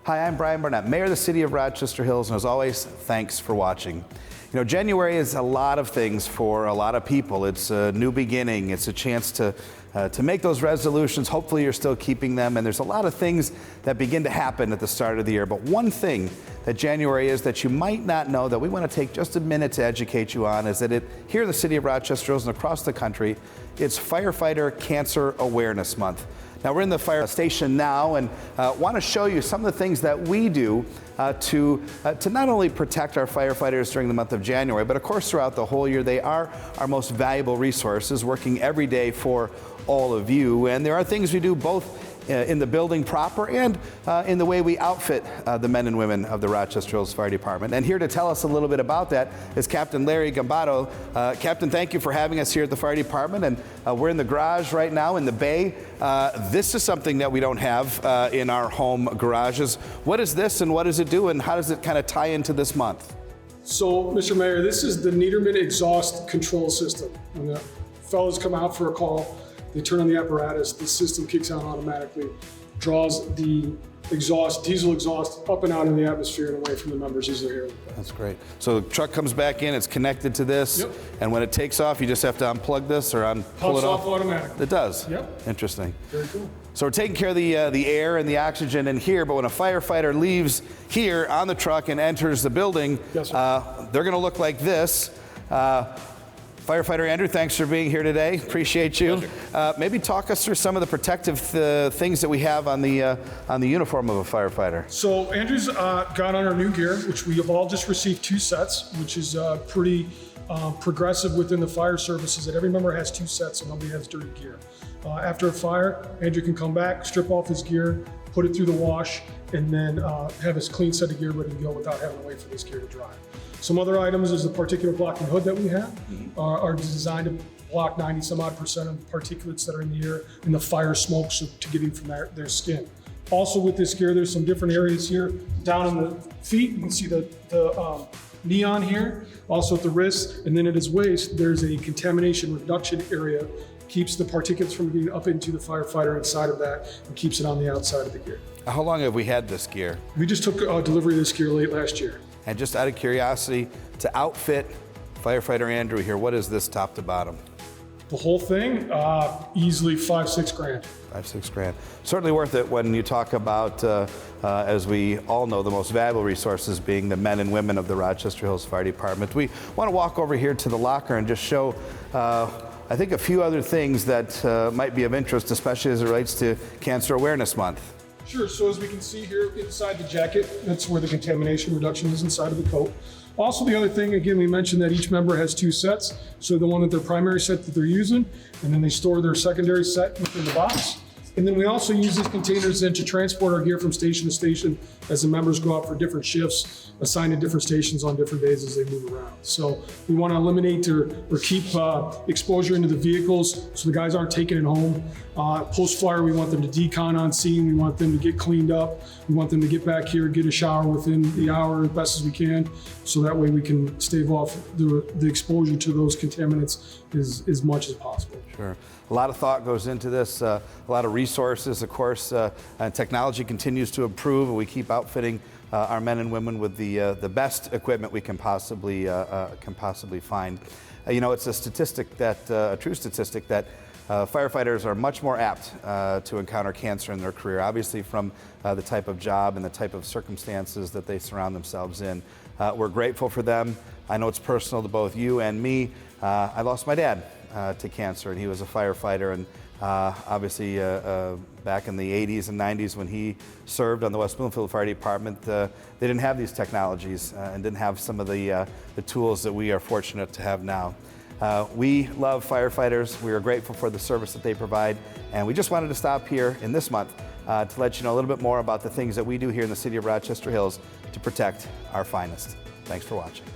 Hi, I'm Brian Barnett, Mayor of the City of Rochester Hills, and as always, thanks for watching. You know, January is a lot of things for a lot of people. It's a new beginning. It's a chance to make those resolutions. Hopefully you're still keeping them, and there's a lot of things that begin to happen at the start of the year. But one thing that January is that you might not know that we want to take just a minute to educate you on is that here in the City of Rochester Hills and across the country, it's Firefighter Cancer Awareness Month. Now we're in the fire station now and want to show you some of the things that we do to not only protect our firefighters during the month of January, but of course throughout the whole year. They are our most valuable resources, working every day for all of you. And there are things we do both in the building proper and in the way we outfit the men and women of the Rochester Hills Fire Department. And here to tell us a little bit about that is Captain Larry Gambato. Captain, thank you for having us here at the Fire Department. And we're in the garage right now in the bay. This is something that we don't have in our home garages. What is this and what does it do and how does it kind of tie into this month? So, Mr. Mayor, this is the Niederman exhaust control system. When the fellows come out for a call, they turn on the apparatus, the system kicks on automatically, draws the exhaust, diesel exhaust, up and out in the atmosphere and away from the members as they're here. That's great. So the truck comes back in, it's connected to this, yep. And when it takes off, you just have to unplug this or pull it off? Automatically. It does? Yep. Interesting. Very cool. So we're taking care of the air and the oxygen in here, but when a firefighter leaves here on the truck and enters the building, yes, they're gonna look like this. Firefighter Andrew, thanks for being here today. Appreciate you. Maybe talk us through some of the protective things that we have on the uniform of a firefighter. So Andrew's got on our new gear, which we have all just received 2 sets, which is pretty progressive within the fire services that every member has 2 sets and nobody has dirty gear. After a fire, Andrew can come back, strip off his gear, put it through the wash, and then have his clean set of gear ready to go without having to wait for this gear to dry. Some other items is the particulate blocking hood that we have are designed to block 90-some-odd% of particulates that are in the air and the fire smoke to get in from their skin. Also with this gear, there's some different areas here. Down in the feet, you can see the neon here, also at the wrists, and then at his waist, there's a contamination reduction area. Keeps the particulates from getting up into the firefighter inside of that and keeps it on the outside of the gear. How long have we had this gear? We just took delivery of this gear late last year. And just out of curiosity, to outfit Firefighter Andrew here, what is this top to bottom? The whole thing, easily $5-6 grand. 5-6 grand. Certainly worth it when you talk about, as we all know, the most valuable resources being the men and women of the Rochester Hills Fire Department. We want to walk over here to the locker and just show, I think, a few other things that might be of interest, especially as it relates to Cancer Awareness Month. Sure, so as we can see here inside the jacket, that's where the contamination reduction is inside of the coat. Also the other thing, again, we mentioned that each member has 2 sets. So the one that their primary set that they're using, and then they store their secondary set within the box. And then we also use these containers then to transport our gear from station to station as the members go out for different shifts, assigned to different stations on different days as they move around. So we want to eliminate or keep exposure into the vehicles so the guys aren't taking it home. Post-fire, we want them to decon on scene. We want them to get cleaned up. We want them to get back here, get a shower within the hour as best as we can. So that way we can stave off the exposure to those contaminants as much as possible. Sure. A lot of thought goes into this, a lot of resources, of course, and technology continues to improve, and we keep outfitting our men and women with the best equipment we can possibly find. You know, it's a statistic that, a true statistic that firefighters are much more apt to encounter cancer in their career, obviously from the type of job and the type of circumstances that they surround themselves in. We're grateful for them. I know it's personal to both you and me. I lost my dad to cancer, and he was a firefighter, and obviously back in the 80s and 90s when he served on the West Bloomfield Fire Department, they didn't have these technologies and didn't have some of the tools that we are fortunate to have now. We love firefighters. We are grateful for the service that they provide, and we just wanted to stop here in this month to let you know a little bit more about the things that we do here in the City of Rochester Hills to protect our finest. Thanks for watching.